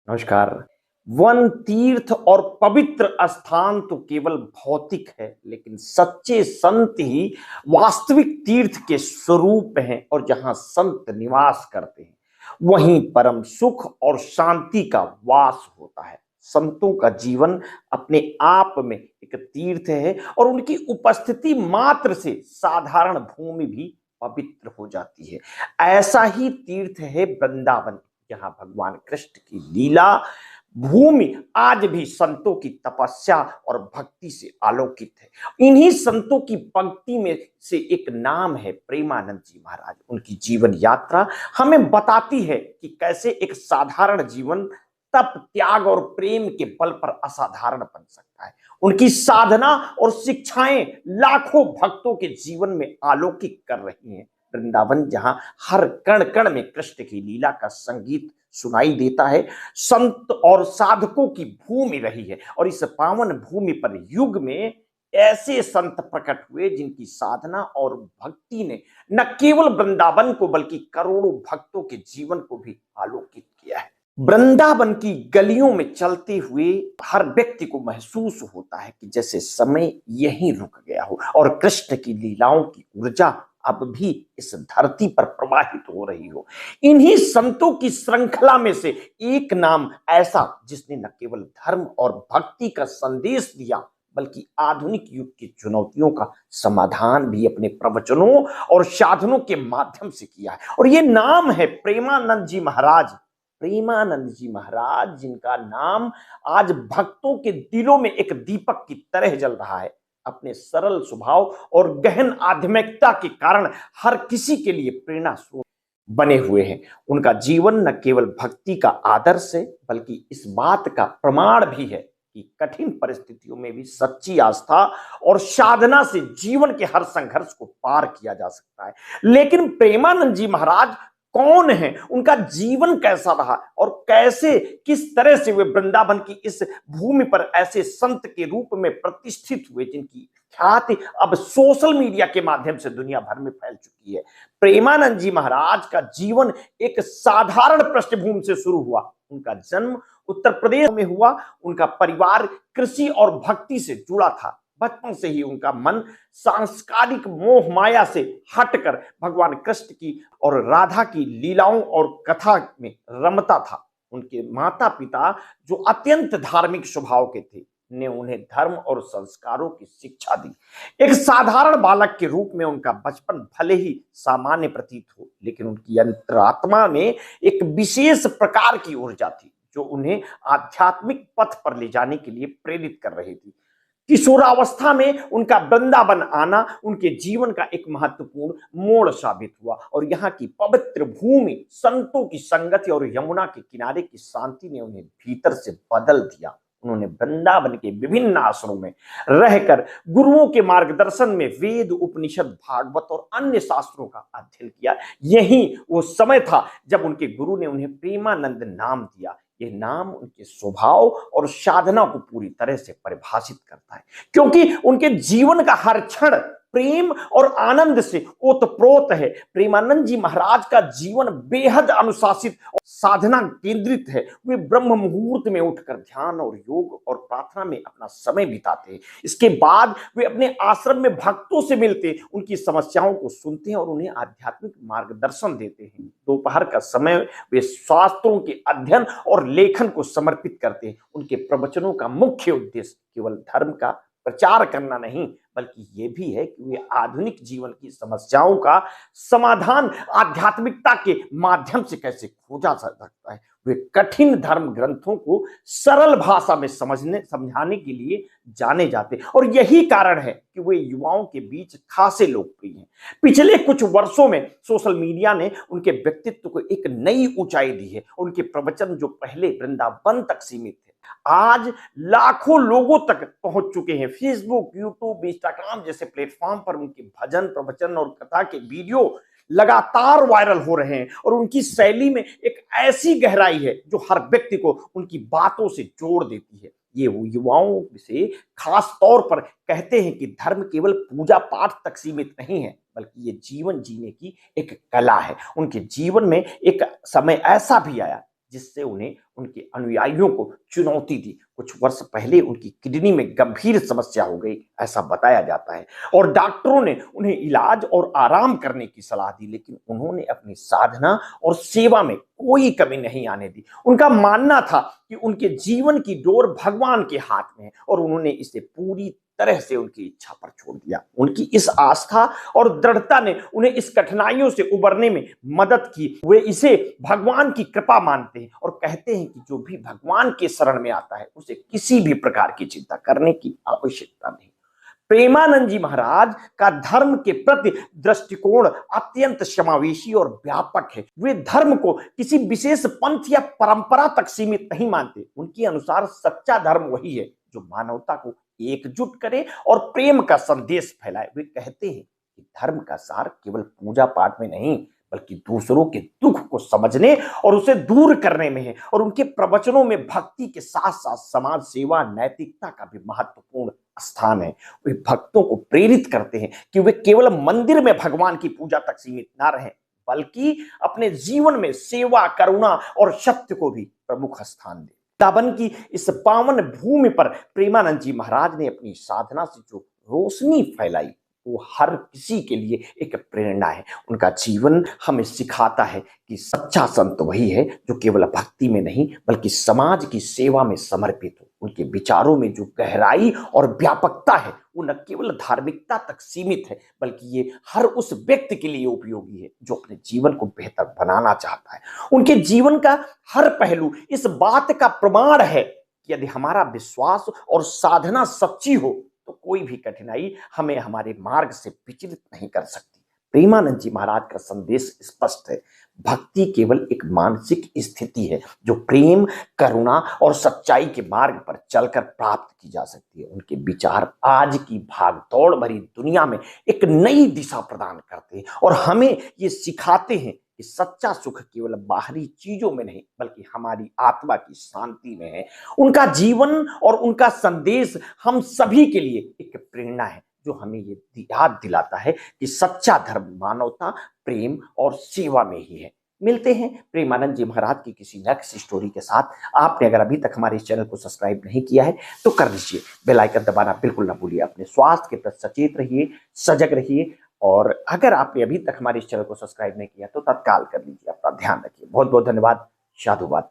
नमस्कार। वन तीर्थ और पवित्र स्थान तो केवल भौतिक है, लेकिन सच्चे संत ही वास्तविक तीर्थ के स्वरूप हैं। और जहां संत निवास करते हैं, वहीं परम सुख और शांति का वास होता है। संतों का जीवन अपने आप में एक तीर्थ है, और उनकी उपस्थिति मात्र से साधारण भूमि भी पवित्र हो जाती है। ऐसा ही तीर्थ है वृंदावन, जहां भगवान कृष्ण की लीला भूमि आज भी संतों की तपस्या और भक्ति से आलोकित है। इन्हीं संतों की पंक्ति में से एक नाम है प्रेमानंद जी महाराज। उनकी जीवन यात्रा हमें बताती है कि कैसे एक साधारण जीवन तप, त्याग और प्रेम के बल पर असाधारण बन सकता है। उनकी साधना और शिक्षाएं लाखों भक्तों के जीवन में आलोकित कर रही हैं। वृंदावन, जहां हर कण कण में कृष्ण की लीला का संगीत सुनाई देता है, संत और साधकों की भूमि रही है। और इस पावन भूमि पर युग में ऐसे संत प्रकट हुए जिनकी साधना और भक्ति ने न केवल वृंदावन को बल्कि करोड़ों भक्तों के जीवन को भी आलोकित किया है। वृंदावन की गलियों में चलते हुए हर व्यक्ति को महसूस होता है कि जैसे समय यहीं रुक गया हो, और कृष्ण की लीलाओं की ऊर्जा अब भी इस धरती पर प्रवाहित हो रही हो। इन्हीं संतों की श्रृंखला में से एक नाम ऐसा जिसने न केवल धर्म और भक्ति का संदेश दिया, बल्कि आधुनिक युग की चुनौतियों का समाधान भी अपने प्रवचनों और साधनों के माध्यम से किया है। और ये नाम है प्रेमानंद जी महाराज। प्रेमानंद जी महाराज, जिनका नाम आज भक्तों के दिलों में एक दीपक की तरह जल रहा है। अपने सरल स्वभाव और गहन आध्यात्मिकता के कारण हर किसी के लिए प्रेरणा स्रोत बने हुए हैं। उनका जीवन न केवल भक्ति का आदर्श है, बल्कि इस बात का प्रमाण भी है कि कठिन परिस्थितियों में भी सच्ची आस्था और साधना से जीवन के हर संघर्ष को पार किया जा सकता है। लेकिन प्रेमानंद जी महाराज कौन है, उनका जीवन कैसा रहा, और कैसे किस तरह से वे वृंदावन की इस भूमि पर ऐसे संत के रूप में प्रतिष्ठित हुए जिनकी ख्याति अब सोशल मीडिया के माध्यम से दुनिया भर में फैल चुकी है। प्रेमानंद जी महाराज का जीवन एक साधारण पृष्ठभूमि से शुरू हुआ। उनका जन्म उत्तर प्रदेश में हुआ। उनका परिवार कृषि और भक्ति से जुड़ा था। बचपन से ही उनका मन सांस्कृतिक मोह माया से हटकर भगवान कृष्ण की और राधा की लीलाओं और कथा में रमता था। उनके माता पिता, जो अत्यंत धार्मिक स्वभाव के थे, ने उन्हें धर्म और संस्कारों की शिक्षा दी। एक साधारण बालक के रूप में उनका बचपन भले ही सामान्य प्रतीत हो, लेकिन उनकी अंतरात्मा में एक विशेष प्रकार की ऊर्जा थी जो उन्हें आध्यात्मिक पथ पर ले जाने के लिए प्रेरित कर रही थी। किशोरावस्था में उनका वृंदावन आना उनके जीवन का एक महत्वपूर्ण मोड़ साबित हुआ, और यहाँ की पवित्र भूमि, संतों की संगति और यमुना के किनारे की शांति ने उन्हें भीतर से बदल दिया। उन्होंने वृंदावन के विभिन्न आश्रमों में रहकर गुरुओं के मार्गदर्शन में वेद, उपनिषद, भागवत और अन्य शास्त्रों का अध्ययन किया। यही वो समय था जब उनके गुरु ने उन्हें प्रेमानंद नाम दिया। ये नाम उनके स्वभाव और साधना को पूरी तरह से परिभाषित करता है, क्योंकि उनके जीवन का हर क्षण प्रेम और आनंद से ओतप्रोत है। प्रेमानंद जी महाराज का जीवन बेहद अनुशासित और साधना केंद्रित है। वे ब्रह्म मुहूर्त में उठकर ध्यान और योग और प्रार्थना में अपना समय बिताते हैं। इसके बाद वे अपने आश्रम में भक्तों से मिलते, उनकी समस्याओं को सुनते हैं और उन्हें आध्यात्मिक मार्गदर्शन देते हैं। दोपहर का समय वे शास्त्रों के अध्ययन और लेखन को समर्पित करते हैं। उनके प्रवचनों का मुख्य उद्देश्य केवल धर्म का प्रचार करना नहीं, बल्कि ये भी है कि वे आधुनिक जीवन की समस्याओं का समाधान आध्यात्मिकता के माध्यम से कैसे खोजा जा सकता है। वे कठिन धर्म ग्रंथों को सरल भाषा में समझाने के लिए जाने जाते, और यही कारण है कि वे युवाओं के बीच खासे लोकप्रिय हैं। पिछले कुछ वर्षों में सोशल मीडिया ने उनके व्यक्तित्व को एक नई ऊंचाई दी है। उनके प्रवचन, जो पहले वृंदावन तक सीमित थे, आज लाखों लोगों तक पहुंच चुके हैं। फेसबुक, यूट्यूब, इंस्टाग्राम जैसे प्लेटफॉर्म पर उनके भजन, प्रवचन और कथा के वीडियो लगातार वायरल हो रहे हैं, और उनकी शैली में एक ऐसी गहराई है जो हर व्यक्ति को उनकी बातों से जोड़ देती है। ये युवाओं से खास तौर पर कहते हैं कि धर्म केवल पूजा पाठ तक सीमित नहीं है, बल्कि ये जीवन जीने की एक कला है। उनके जीवन में एक समय ऐसा भी आया जिससे उन्हें उनके अनुयायियों को चुनौती दी। कुछ वर्ष पहले उनकी किडनी में गंभीर समस्या हो गई, ऐसा बताया जाता है, और डॉक्टरों ने उन्हें इलाज और आराम करने की सलाह दी, लेकिन उन्होंने अपनी साधना और सेवा में कोई कमी नहीं आने दी। उनका मानना था कि उनके जीवन की डोर भगवान के हाथ में है, और उन्होंने इसे पूरी तरह से उनकी इच्छा पर छोड़ दिया। उनकी इस आस्था और दृढ़ता ने उन्हें इस कठिनाइयों से उबरने में मदद की। वे इसे भगवान की कृपा मानते हैं और कहते हैं कि जो भी भगवान के शरण में आता है उसे किसी भी प्रकार की चिंता करने की आवश्यकता नहीं। प्रेमानंद जी महाराज का धर्म के प्रति दृष्टिकोण अत्यंत समावेशी और व्यापक है। वे धर्म को किसी विशेष पंथ या परंपरा तक सीमित नहीं मानते। उनके अनुसार सच्चा धर्म वही है जो मानवता को एकजुट करे और प्रेम का संदेश फैलाए। वे कहते हैं कि धर्म का सार केवल पूजा पाठ में नहीं, बल्कि दूसरों के दुख को समझने और उसे दूर करने में है। और उनके प्रवचनों में भक्ति के साथ साथ समाज सेवा, नैतिकता का भी महत्वपूर्ण स्थान है। वे भक्तों को प्रेरित करते हैं कि वे केवल मंदिर में भगवान की पूजा तक सीमित ना रहें, बल्कि अपने जीवन में सेवा, करुणा और सत्य को भी प्रमुख स्थान दें। वृंदावन की इस पावन भूमि पर प्रेमानंद जी महाराज ने अपनी साधना से जो रोशनी फैलाई वो हर किसी के लिए एक प्रेरणा है। उनका जीवन हमें सिखाता है कि सच्चा संत वही है जो केवल भक्ति में नहीं बल्कि समाज की सेवा में समर्पित हो। उनके विचारों में जो गहराई और व्यापकता है वो न केवल धार्मिकता तक सीमित है, बल्कि ये हर उस व्यक्ति के लिए उपयोगी है जो अपने जीवन को बेहतर बनाना चाहता है। उनके जीवन का हर पहलू इस बात का प्रमाण है कि यदि हमारा विश्वास और साधना सच्ची हो तो कोई भी कठिनाई हमें हमारे मार्ग से विचलित नहीं कर सकती। प्रेमानंद जी महाराज का संदेश स्पष्ट है। भक्ति केवल एक मानसिक स्थिति है जो प्रेम, करुणा और सच्चाई के मार्ग पर चलकर प्राप्त की जा सकती है। उनके विचार आज की भागदौड़ भरी दुनिया में एक नई दिशा प्रदान करते हैं और हमें ये सिखाते हैं कि सच्चा सुख केवल बाहरी चीजों में नहीं बल्कि हमारी आत्मा की शांति में है। उनका जीवन और उनका संदेश हम सभी के लिए एक प्रेरणा है जो हमें ये याद दिलाता है कि सच्चा धर्म मानवता, प्रेम और सेवा में ही है। मिलते हैं प्रेमानंद जी महाराज की किसी नेक्स्ट स्टोरी के साथ। आपने अगर अभी तक हमारे इस चैनल को सब्सक्राइब नहीं किया है तो कर लीजिए, बेल आइकन दबाना बिल्कुल ना भूलिए। अपने स्वास्थ्य के प्रति सचेत रहिए, सजग रहिए, और अगर आपने अभी तक हमारे इस चैनल को सब्सक्राइब नहीं किया तो तत्काल कर लीजिए। अपना ध्यान रखिए। बहुत बहुत धन्यवाद। साधुवाद।